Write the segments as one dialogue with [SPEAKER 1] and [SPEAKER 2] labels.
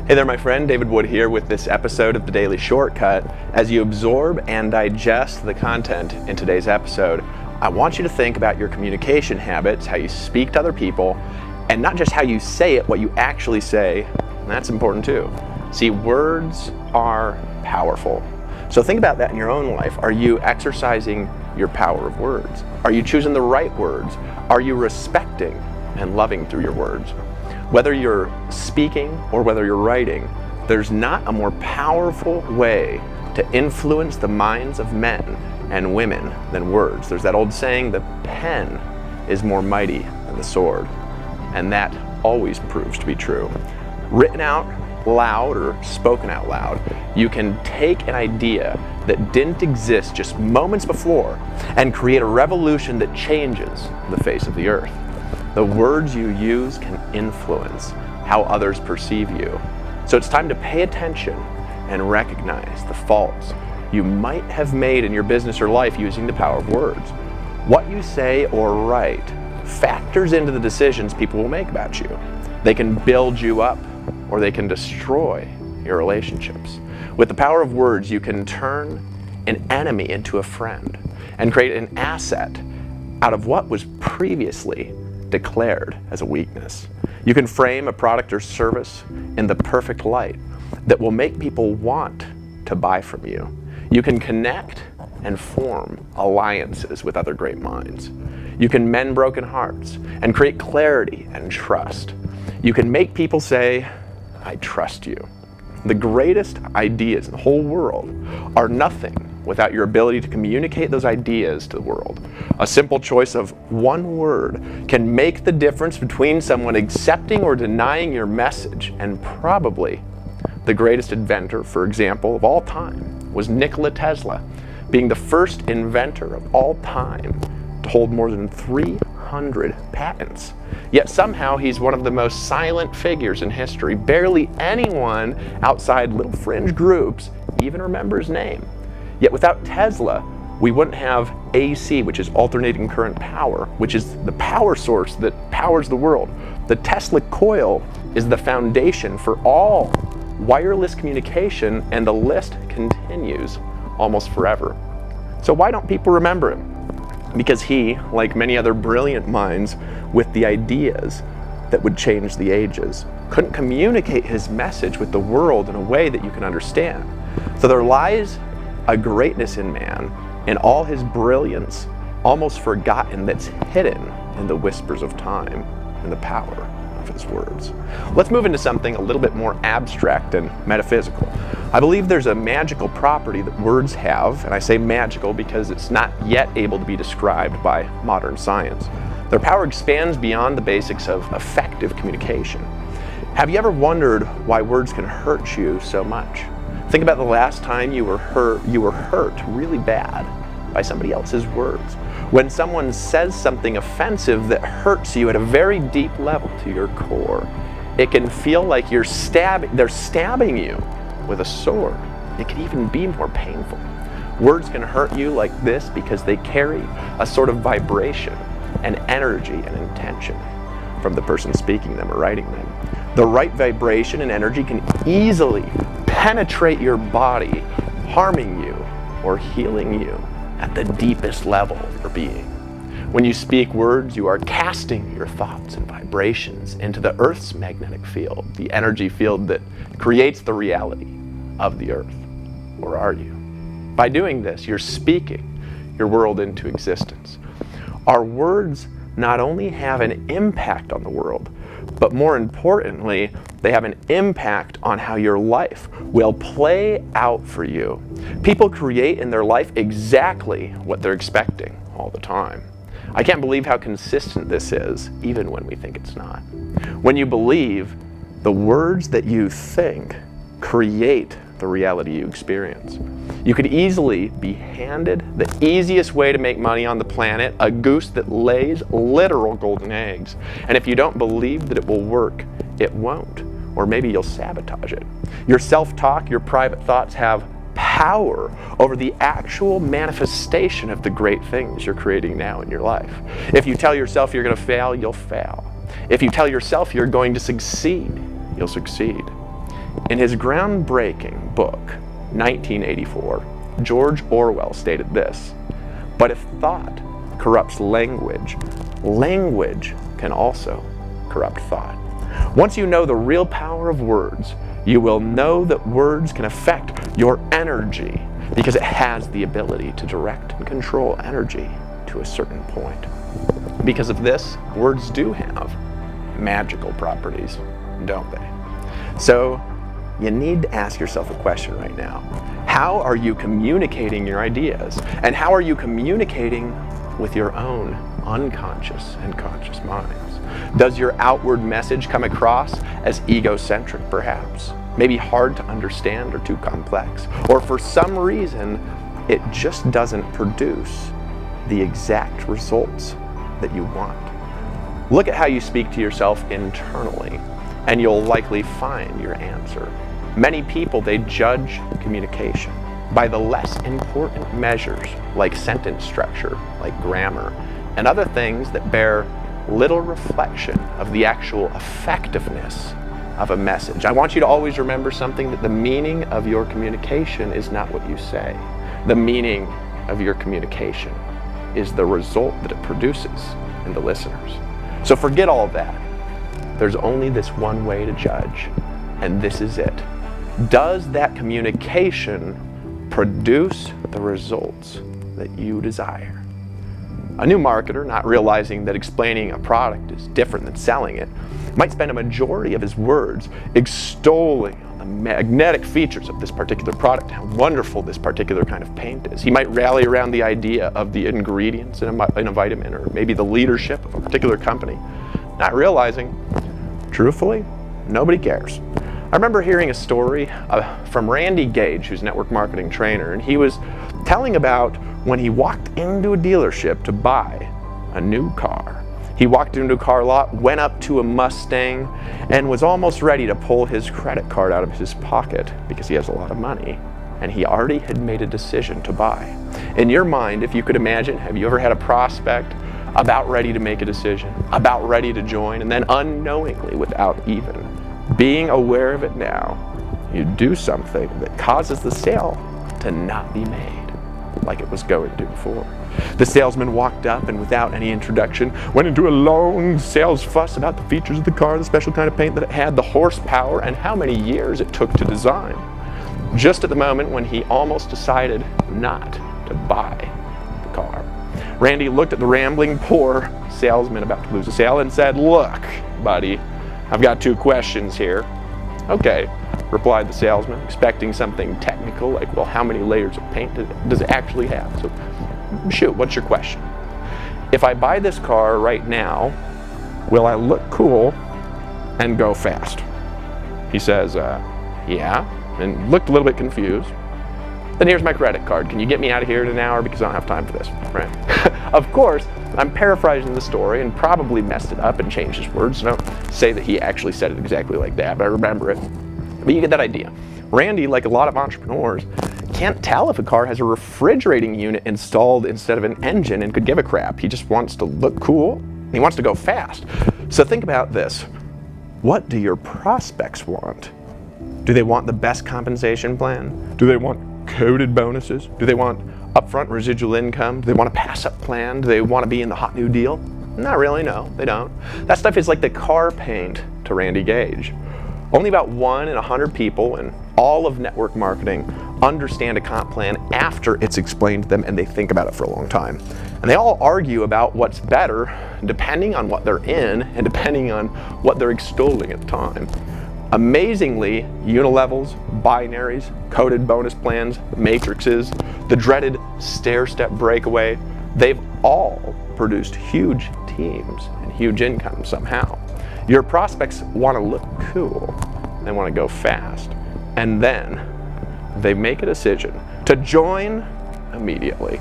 [SPEAKER 1] Hey there, my friend. David Wood here with this episode of The Daily Shortcut. As you absorb and digest the content in today's episode, I want you to think about your communication habits, how you speak to other people, and not just how you say it, what you actually say. And that's important too. See, words are powerful. So think about that in your own life. Are you exercising your power of words? Are you choosing the right words? Are you respecting and loving through your words? Whether you're speaking or whether you're writing, there's not a more powerful way to influence the minds of men and women than words. There's that old saying, the pen is more mighty than the sword. And that always proves to be true. Written out loud or spoken out loud, you can take an idea that didn't exist just moments before and create a revolution that changes the face of the earth. The words you use can influence how others perceive you. So it's time to pay attention and recognize the faults you might have made in your business or life using the power of words. What you say or write factors into the decisions people will make about you. They can build you up or they can destroy your relationships. With the power of words, you can turn an enemy into a friend and create an asset out of what was previously declared as a weakness. You can frame a product or service in the perfect light that will make people want to buy from you. You can connect and form alliances with other great minds. You can mend broken hearts and create clarity and trust. You can make people say, I trust you. The greatest ideas in the whole world are nothing without your ability to communicate those ideas to the world. A simple choice of one word can make the difference between someone accepting or denying your message. And probably the greatest inventor, for example, of all time was Nikola Tesla, being the first inventor of all time to hold more than 300 patents. Yet somehow he's one of the most silent figures in history. Barely anyone outside little fringe groups even remember his name. Yet without Tesla, we wouldn't have AC, which is alternating current power, which is the power source that powers the world. The Tesla coil is the foundation for all wireless communication, and the list continues almost forever. So why don't people remember him? Because he, like many other brilliant minds with the ideas that would change the ages, couldn't communicate his message with the world in a way that you can understand. So there lies a greatness in man, in all his brilliance, almost forgotten, that's hidden in the whispers of time and the power of his words. Let's move into something a little bit more abstract and metaphysical. I believe there's a magical property that words have, and I say magical because it's not yet able to be described by modern science. Their power expands beyond the basics of effective communication. Have you ever wondered why words can hurt you so much? Think about the last time you were hurt really bad by somebody else's words. When someone says something offensive that hurts you at a very deep level to your core, it can feel like they're stabbing you with a sword. It can even be more painful. Words can hurt you like this because they carry a sort of vibration and energy and intention from the person speaking them or writing them. The right vibration and energy can easily penetrate your body, harming you or healing you at the deepest level of your being. When you speak words, you are casting your thoughts and vibrations into the Earth's magnetic field, the energy field that creates the reality of the Earth. Or are you? By doing this, you're speaking your world into existence. Our words not only have an impact on the world, but more importantly, they have an impact on how your life will play out for you. People create in their life exactly what they're expecting all the time. I can't believe how consistent this is, even when we think it's not. When you believe, the words that you think create the reality you experience. You could easily be handed the easiest way to make money on the planet, a goose that lays literal golden eggs. And if you don't believe that it will work, it won't. Or maybe you'll sabotage it. Your self-talk, your private thoughts have power over the actual manifestation of the great things you're creating now in your life. If you tell yourself you're going to fail, you'll fail. If you tell yourself you're going to succeed, you'll succeed. In his groundbreaking book, 1984, George Orwell stated this: "But if thought corrupts language, language can also corrupt thought." Once you know the real power of words, you will know that words can affect your energy, because it has the ability to direct and control energy to a certain point. Because of this, words do have magical properties, don't they? So you need to ask yourself a question right now. How are you communicating your ideas? And how are you communicating with your own unconscious and conscious minds? Does your outward message come across as egocentric, perhaps? Maybe hard to understand or too complex? Or for some reason, it just doesn't produce the exact results that you want? Look at how you speak to yourself internally, and you'll likely find your answer. Many people, they judge communication by the less important measures like sentence structure, like grammar, and other things that bear little reflection of the actual effectiveness of a message. I want you to always remember something, that the meaning of your communication is not what you say. The meaning of your communication is the result that it produces in the listeners. So forget all of that. There's only this one way to judge, and this is it. Does that communication produce the results that you desire? A new marketer, not realizing that explaining a product is different than selling it, might spend a majority of his words extolling the magnetic features of this particular product, how wonderful this particular kind of paint is. He might rally around the idea of the ingredients in a vitamin, or maybe the leadership of a particular company, not realizing, truthfully, nobody cares. I remember hearing a story from Randy Gage, who's a network marketing trainer, and he was telling about when he walked into a dealership to buy a new car. He walked into a car lot, went up to a Mustang, and was almost ready to pull his credit card out of his pocket because he has a lot of money, and he already had made a decision to buy. In your mind, if you could imagine, have you ever had a prospect about ready to make a decision, about ready to join, and then unknowingly, without even being aware of it now, you do something that causes the sale to not be made like it was going to before? The salesman walked up and without any introduction went into a long sales fuss about the features of the car, the special kind of paint that it had, the horsepower, and how many years it took to design. Just at the moment when he almost decided not to buy the car, Randy looked at the rambling poor salesman about to lose a sale and said, "Look, buddy, I've got 2 questions here." "Okay," replied the salesman, expecting something technical like, well, how many layers of paint does it actually have? So, shoot, what's your question? "If I buy this car right now, will I look cool and go fast?" He says, "Yeah," and looked a little bit confused. "Then here's my credit card. Can you get me out of here in an hour because I don't have time for this?" Right? Of course, I'm paraphrasing the story and probably messed it up and changed his words. So don't say that he actually said it exactly like that, but I remember it. But you get that idea. Randy, like a lot of entrepreneurs, can't tell if a car has a refrigerating unit installed instead of an engine and could give a crap. He just wants to look cool. He wants to go fast. So think about this. What do your prospects want? Do they want the best compensation plan? Do they want coded bonuses? Do they want upfront residual income? Do they want a pass-up plan? Do they want to be in the hot new deal? Not really, no, they don't. That stuff is like the car paint to Randy Gage. Only about 1 in 100 people in all of network marketing understand a comp plan after it's explained to them, and they think about it for a long time. And they all argue about what's better depending on what they're in and depending on what they're extolling at the time. Amazingly, unilevels, binaries, coded bonus plans, matrices, the dreaded stair-step breakaway, they've all produced huge teams and huge income somehow. Your prospects want to look cool, they want to go fast, and then they make a decision to join immediately.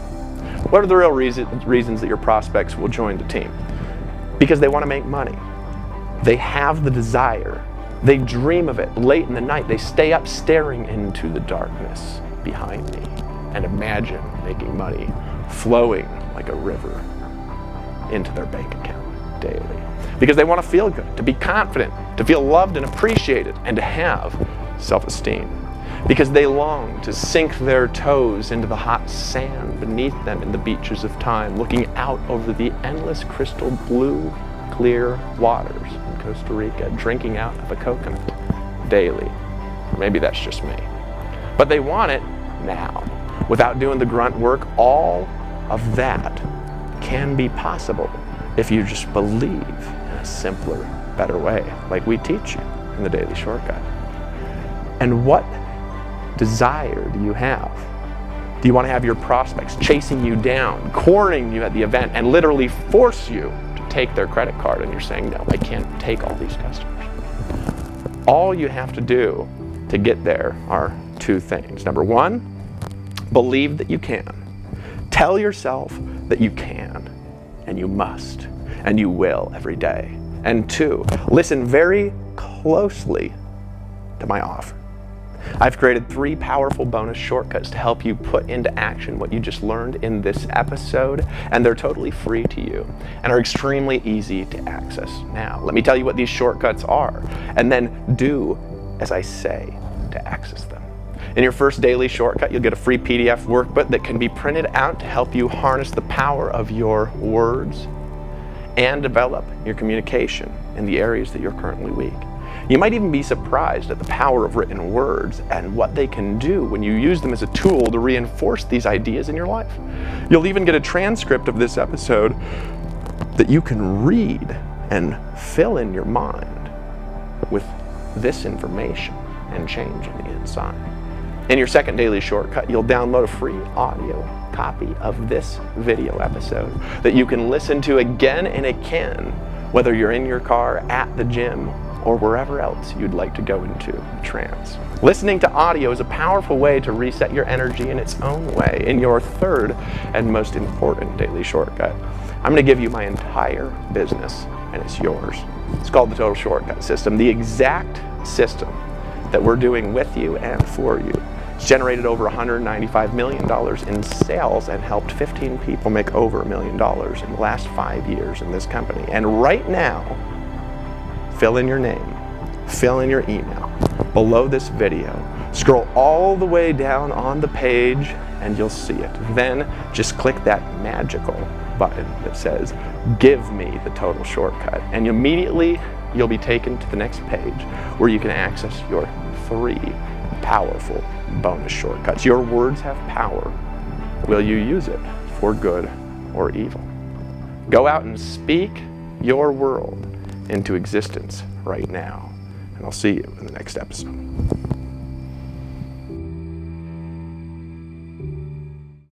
[SPEAKER 1] What are the real reasons that your prospects will join the team? Because they want to make money. They have the desire. They dream of it late in the night. They stay up staring into the darkness behind me and imagine making money flowing like a river into their bank account daily. Because they want to feel good, to be confident, to feel loved and appreciated, and to have self-esteem, because they long to sink their toes into the hot sand beneath them in the beaches of time, looking out over the endless crystal blue, clear waters in Costa Rica, drinking out of a coconut daily. Or maybe that's just me. But they want it now. Without doing the grunt work, all of that can be possible if you just believe in a simpler, better way, like we teach you in the Daily Shortcut. And what desire do you have? Do you want to have your prospects chasing you down, cornering you at the event, and literally force you to take their credit card, and you're saying, no, I can't take all these customers? All you have to do to get there are two things. Number one, believe that you can. Tell yourself that you can, and you must, and you will every day. And two, listen very closely to my offer. I've created 3 powerful bonus shortcuts to help you put into action what you just learned in this episode, and they're totally free to you and are extremely easy to access now. Let me tell you what these shortcuts are, and then do as I say to access them. In your first daily shortcut, you'll get a free PDF workbook that can be printed out to help you harness the power of your words and develop your communication in the areas that you're currently weak. You might even be surprised at the power of written words and what they can do when you use them as a tool to reinforce these ideas in your life. You'll even get a transcript of this episode that you can read and fill in your mind with this information and change in the inside. In your second daily shortcut, you'll download a free audio copy of this video episode that you can listen to again and again, whether you're in your car, at the gym, or wherever else you'd like to go into trance. Listening to audio is a powerful way to reset your energy in its own way. In your third and most important daily shortcut, I'm going to give you my entire business, and it's yours. It's called the Total Shortcut System, the exact system that we're doing with you and for you. It's generated over $195 million in sales and helped 15 people make over $1 million in the last 5 years in this company. And right now, fill in your name, fill in your email below this video, scroll all the way down on the page, and you'll see it. Then just click that magical button that says, give me the Total Shortcut. And immediately you'll be taken to the next page where you can access your 3 powerful bonus shortcuts. Your words have power. Will you use it for good or evil? Go out and speak your world into existence right now. And I'll see you in the next episode.